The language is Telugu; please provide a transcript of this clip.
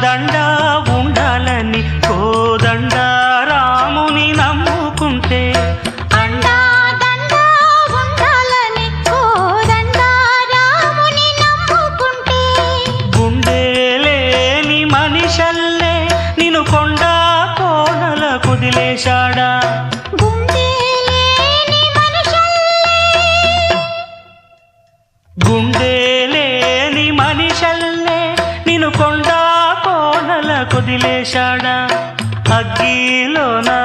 దండ ఉండాలని కోదండ రాముని నమ్ముకుంటే అండా దండ ఉండాలని కోదండ రాముని నమ్ముకుంటే గుండె లేని మనిషల్లే నిన్ను కొండ కోనల కుదిలేశాడా గుండె లేని మనుషుల్లే గుండె లేని మనిషల్లే నిన్ను కొండ కోనల కుదిలేశాడా అగ్గిలో నా